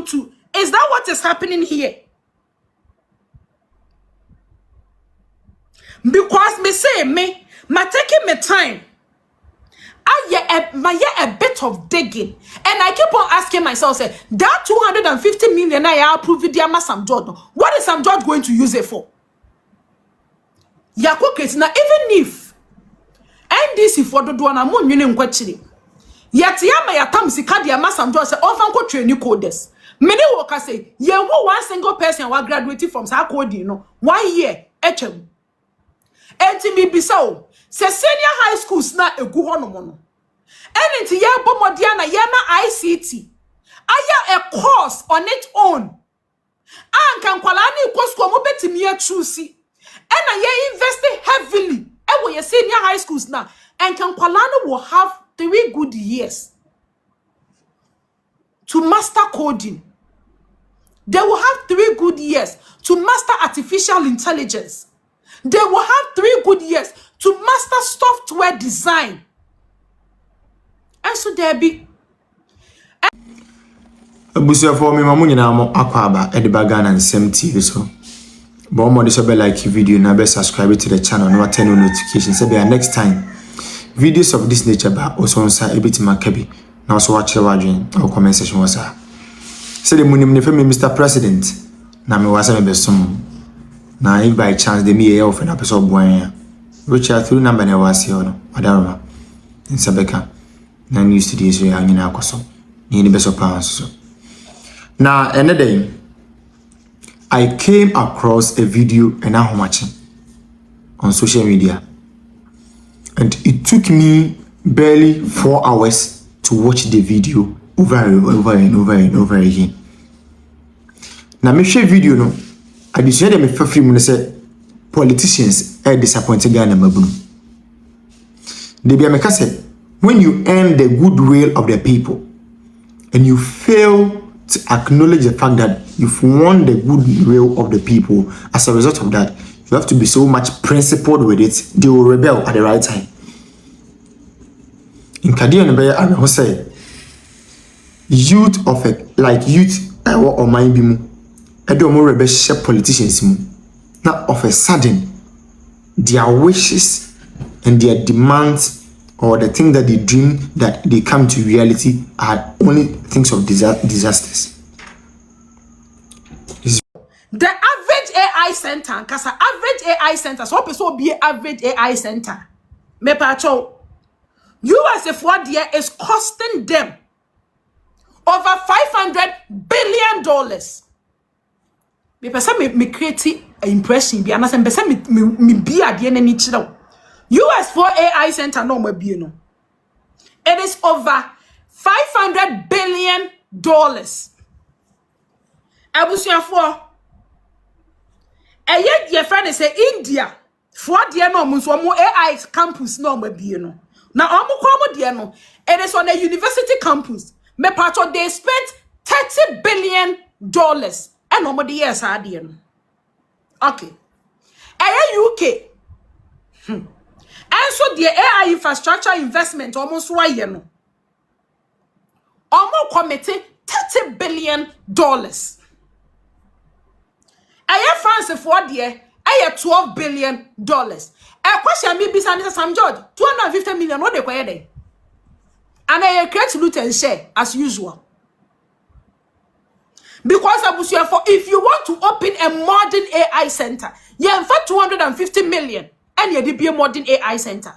Lutu. Is that what is happening here? Because me say me taking my time. I a bit of digging, and I keep on asking myself, say that 250 million I approve it, Sam George. What is Sam George going to use it for? Yakokes now, even if NDC for the one I'm on question. Yet yama yatam sika dia Sam George say often ko training coders. Many workers say ye wo one single person was graduating from sa coding no 1 year HM. Enti mi bisa se senior high schools na egu ho no mo no. Enti ye bomodia na ye na ICT. Aya a course on its own. Anka nkwala na iko school mo betimi achusi. Ena ye investing heavily. E wo ye senior high schools na. Anka nkwala na will have 3 good years to master coding. They will have 3 good years to master artificial intelligence. They will have 3 good years to master software design. And so there be Abusia for me mamu nyina mo akwaba Edibagana and Sem TV so. But more this be like video na be subscribe to the channel and turn on notifications. Say be next time videos of this nature ba also nsa ebitima kabi na also watch the wadwen or comment section wasa. Say the munim ne femi Mr. President na me wasa me besom. Na if by chance they me here of na person boan which are through number na wasi no adaroma in Sabeka na news today so ya nyina akoso ni beso pounds so. Now another day I came across a video and I'm watching on social media, and it took me barely 4 hours to watch the video over and over again. Now me share video no I decided me for free say politicians are disappointed Ghana mabunu. They be make say when you earn the goodwill of the people and you fail to acknowledge the fact that you've won the goodwill of the people, as a result of that, you have to be so much principled with it, they will rebel at the right time. In Kadia Nebe, I will say, youth of it, like youth or mind bimu, I don't more rebel politicians, not of a sudden, their wishes and their demands or the thing that they dream that they come to reality are only things of disasters. The average AI center, because average AI center, so person be average AI center. Me pacho, US for year is costing them over $500 billion. Me person me create impression be and person me be at the end ni chiro. US for AI center no more be no. It is over $500 billion. Abusia for your friend say India for the no so mo AI campus no more be no. Now omo there no. It is on a university campus. Me part they spent $30 billion and no more the years are there no. Okay. UK. And so the AI infrastructure investment almost why no. Almost committed $30 billion. France for the $12 billion. A question me be Sam George 250 million. What they quite there? And I create loot and share as usual. Because if you want to open a modern AI center, you have 250 million. And you be a modern AI center.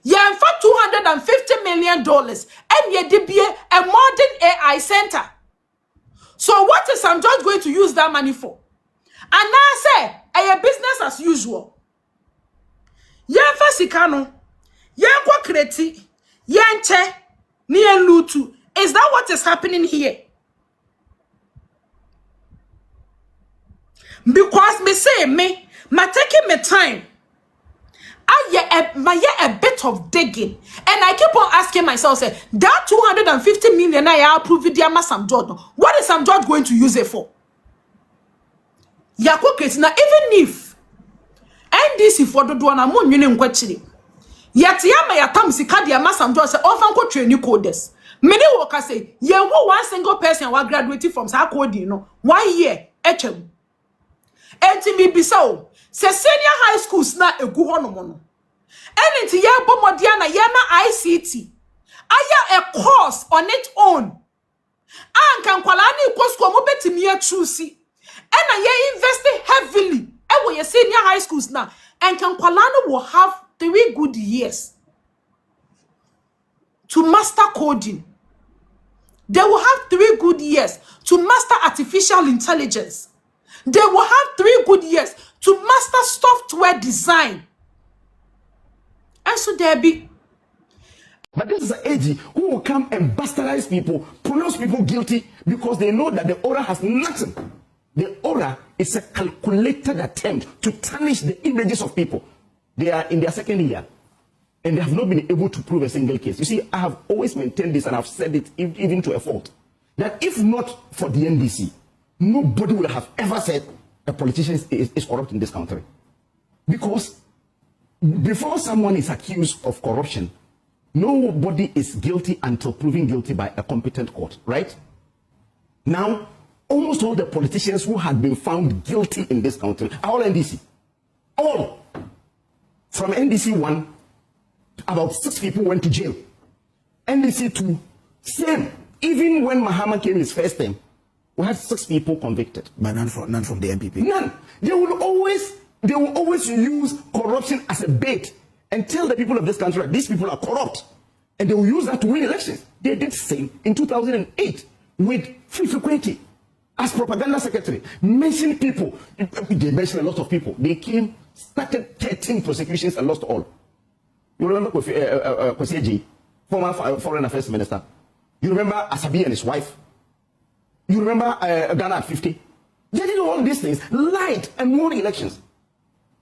You have $250 million and you be a modern AI center. So what is Sam George going to use that money for? And now I say, a business as usual. Yen fasikano, yen kwa kreti, yen che, yen lutu. Is that what is happening here? Because me say me taking my time. A bit of digging, and I keep on asking myself, say that 250 million I approve it, Sam George. What is Sam George going to use it for? Yakokes now, even if NDC for the one I'm on question. Yet yama yatam sika dia Sam George say often ko training coders. Many workers say, ye wo one single person wa graduated from sa code, 1 year, HM. Enti mi bisa se senior high schools na egu ho no mo no. Enti ye bomodia na ye na ICT. Aya a course on its own. Anka nkwala na iko school mo betimi atrusi. Ena ye investing heavily. Ewo ye senior high schools na. Anka nkwala no will have 3 good years to master coding. They will have 3 good years to master artificial intelligence. They will have 3 good years to master software design. And so there be. But this is an AG who will come and bastardize people, pronounce people guilty because they know that the order has nothing. The order is a calculated attempt to tarnish the images of people. They are in their 2nd year and they have not been able to prove a single case. You see, I have always maintained this and I've said it even to a fault. That if not for the NDC, nobody would have ever said a politician is corrupt in this country. Because before someone is accused of corruption, nobody is guilty until proven guilty by a competent court, right? Now, almost all the politicians who had been found guilty in this country are all NDC. All. From NDC 1, about 6 people went to jail. NDC 2, same. Even when Mahama came his first time, we had 6 people convicted. But none from the MPP. None. They will always use corruption as a bait and tell the people of this country that these people are corrupt. And they will use that to win elections. They did the same in 2008 with Fifi as propaganda secretary. Mentioned people. They mentioned a lot of people. They came, started 13 prosecutions and lost all. You remember Eii, former foreign affairs minister. You remember Asabi and his wife. You remember Ghana at 50. They did all these things, lied and won elections.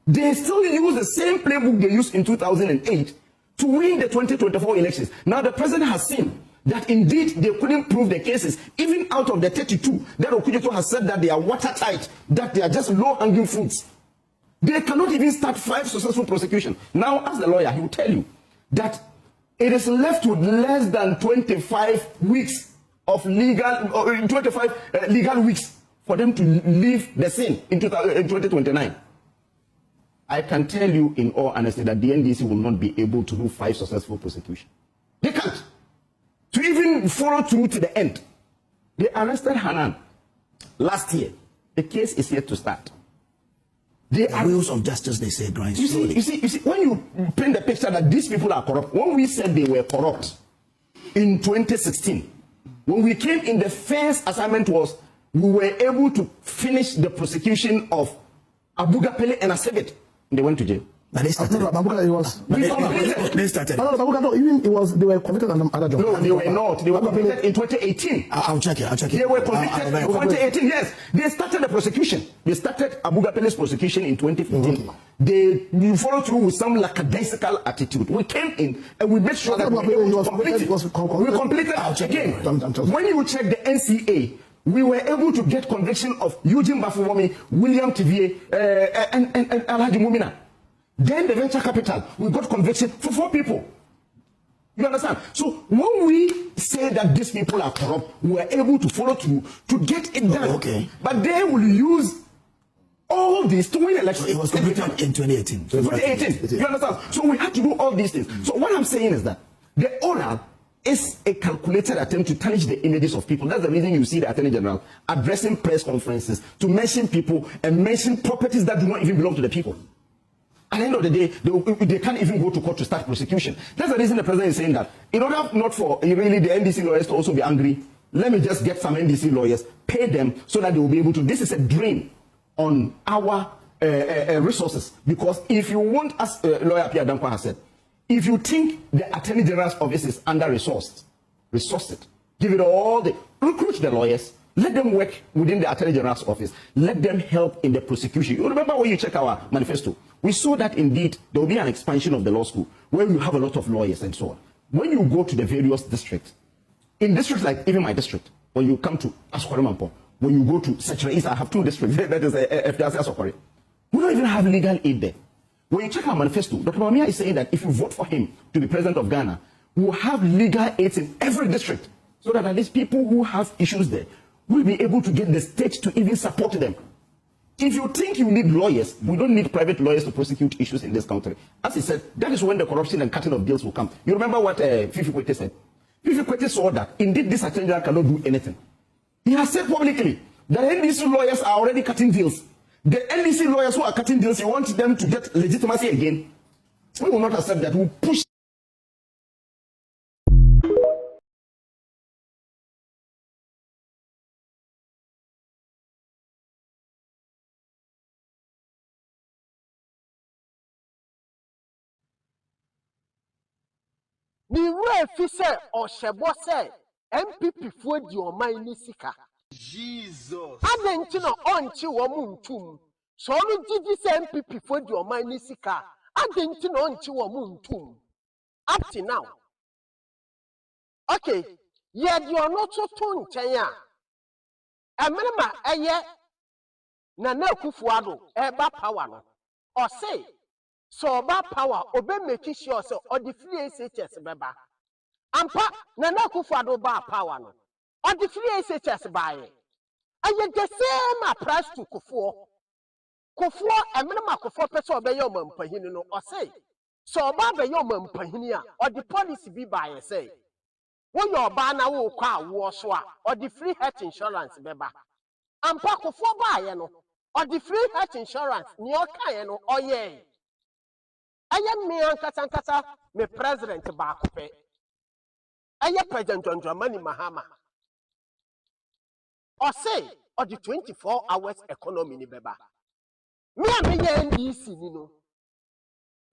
They still use the same playbook they used in 2008 to win the 2024 elections. Now the president has seen that indeed they couldn't prove the cases, even out of the 32 that Okujeto has said that they are watertight, that they are just low-hanging fruits. They cannot even start 5 successful prosecutions. Now, as the lawyer, he will tell you that it is left with less than 25 weeks of legal weeks for them to leave the scene in 2029. I can tell you in all honesty that the NDC will not be able to do 5 successful prosecutions. They can't. To even follow through to the end. They arrested Hanan last year. The case is yet to start. The wheels of justice, they say, grind slowly. You see, when you paint the picture that these people are corrupt, when we said they were corrupt in 2016, when we came in, the first assignment was we were able to finish the prosecution of Abugapele and Asebet. They went to jail. But they started. They started. No, even it was, they were convicted on other jobs. No, they were not. They were convicted in 2018. I'll check it. They were convicted in 2018, yes. They started the prosecution. They started Abugapele's prosecution in 2015. They followed through with some lackadaisical attitude. We came in and we made sure that we completed again. When you check the NCA, we were able to get conviction of Eugene Bafuwomi, William Tivier, and Alhaji Mumina. Then the venture capital, we got conviction for 4 people. You understand? So when we say that these people are corrupt, we were able to follow through to get it done. Okay. But they will use all this to win elections. It was completed in 2018. 2018. You understand? So we had to do all these things. So what I'm saying is that the order is a calculated attempt to tarnish the images of people. That's the reason you see the Attorney General addressing press conferences to mention people and mention properties that do not even belong to the people. At the end of the day, they can't even go to court to start prosecution. That's the reason the president is saying that. In order not for really the NDC lawyers to also be angry, let me just get some NDC lawyers, pay them so that they will be able to. This is a drain on our resources. Because if you want, as lawyer Pierre Dankwa has said, if you think the Attorney General's office is under-resourced, resource it. Give it all the... Recruit the lawyers. Let them work within the Attorney General's office. Let them help in the prosecution. You remember when you check our manifesto? We saw that indeed there will be an expansion of the law school where you have a lot of lawyers and so on. When you go to the various districts, in districts like even my district, when you come to Asokore, when you go to Secretary East, I have 2 districts. That is FDRC Asokore. We don't even have legal aid there. When you check our manifesto, Dr. Bawumia is saying that if you vote for him to be president of Ghana, will have legal aids in every district so that at least people who have issues there will be able to get the state to even support them. If you think you need lawyers, we don't need private lawyers to prosecute issues in this country. As he said, that is when the corruption and cutting of deals will come. You remember what Fifi Kwete said? Fifi Kwete saw that indeed this attorney general cannot do anything. He has said publicly that NDC lawyers are already cutting deals. The NDC lawyers who are cutting deals, you want them to get legitimacy again. We will not accept that. We will push. Ni we fi say oshebo say MPP fo di oman ni sika. Jesus. Adenchi no onchi wo mu ntum. So no gigi say MPP fo di oman ni sika. Adenchi no onchi wo mu ntum. Up to now. Okay. Ye di ono to nchen a. Emenema eye Nana Addo eba power no. O say so about power, obey make sure so or the free SHS beba. Ampa Nana Addo ba power no. Or the free SHS buy. And yet the same price to Kufuor. Kufuor a minimum Kufuor person obey your mampahini no or say. So about the your mampahinia or the policy be by say. When your banner will call warswa or the free health insurance beba. Ampa Kufuor buy no or the free health insurance near Kayano or ye. I am me and me president Bakupe. I am President John Dramani Mahama. Or say, or the 24 hours economy ni beba. Me and me NDC nino.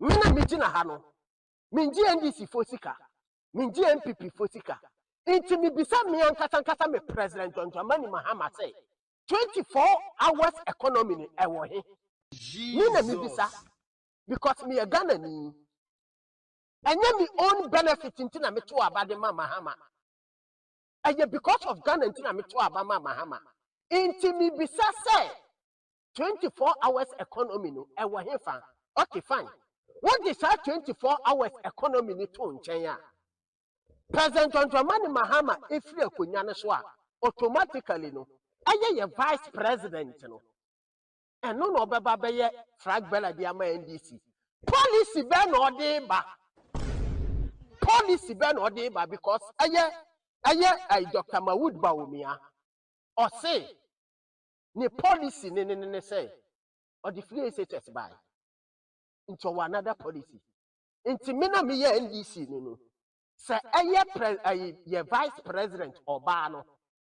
Me na me jina hano. Me NDC fosika. Me MPP fosika. Inti mi bisa me and me president John Dramani Mahama say 24 hours economy ni ewo he. Me na mi bisa. Because me a Ghana ni. And then me own benefit in Tina me to about the Mama Hama. And yet because of Ghana in Tina me to about Mama Hama. Inti me bisa say 24 hours economy no e wa he fan. Okay fine. What is that 24 hours economy ni to nchen President John Dramani Mahama if you akunya ne so a automatically no aye vice president no. And no beba beye frag bella di ama NDC. Policy ben odeba. Policy ben odeba because aye Dr. Mahmoud Bawumia or say ni policy ne say or the free SHS buy into another policy. Into mina me ye NDC no. Say aye vice president oba no.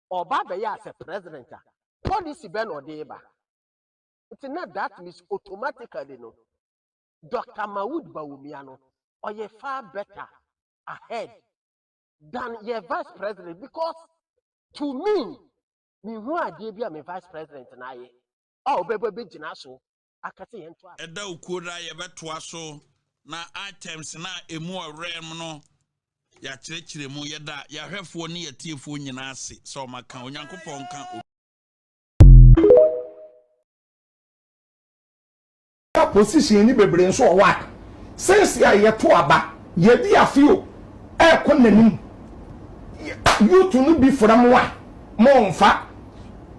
Oba beye as a president. Policy ben odeba. It's not that means automatically no. Dr. Mahmoud Bawumia no, or ye far better ahead than your vice president because to me who are my vice president na ye. Oh, baby jinaso. Akati yentwa. Eda ukura ye betwa so na items na emu orem no ya kirekire mu yeda ya hwefo ne yetiefo nyina ase so maka onyankopon ka position ni bebre nso wa since ya yeto aba ye di afio e ko nanim you to no be from wa mo nfa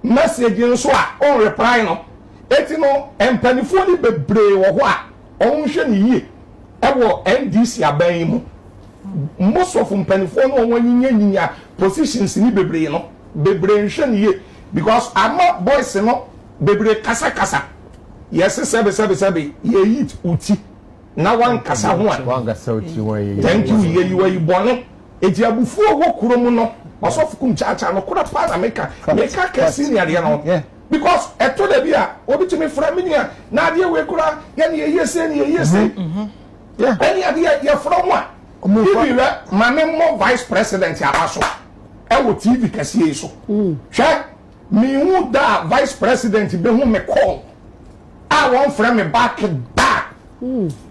message nso a on reply no eti no empanifo ni bebre wo ho a on hwe ni yie e wo NDC aban mu most of empanifo no won nyinya positions ni bebre no bebre nhwe ni yie because ama boys no bebre kasa yes sabe ye eat uti na wan kasa ho a wan kasa uti we thank you ye you are born eti abufu wo kurom no osofukum chacha no kura pa na meka kasi ni ade no because eto da bia obi timi fra me na ade we kura ye ne ye se yeah any ade ye fra ho a bibi we mame mo vice president abaso e wo TV kasi ye so hwe me hu da vice president be hu me call I want from me back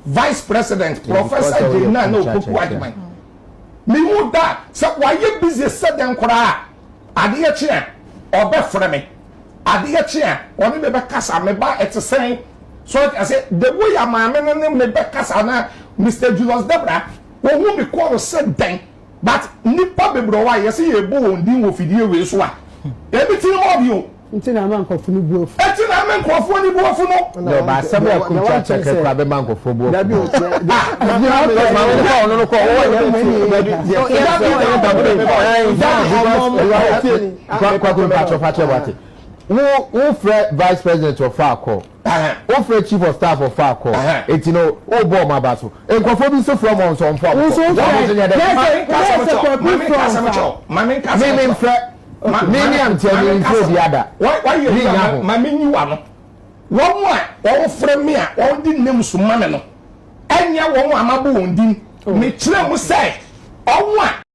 Vice President Professor Jina no Kuku Adman. Me would that so why you busy said them kora ade chair or be from me ade chair or me be kasa me ba et saying so I said the way am me be kasa na Mr. Julius Debra wo hu be call said den but nipa bebrowa yes ye bo ondin wo fidie we so a everything more bi o ntina man ko funu buofu etina man ko funu buofu no ba sabe ko chacha ke kwa be man ko funu buofu da bi o no ko wo frɛ vice president of Farco wo frɛ chief of staff of Farco etino o bo ma ba so enkofo bi so from on so mfa wo so mimi am tell you for the other why you ma me nyi wa no wo a wo frɛ me a wo di nem so ma me no enya wo amabo won din me kyerɛ mu sɛ wo a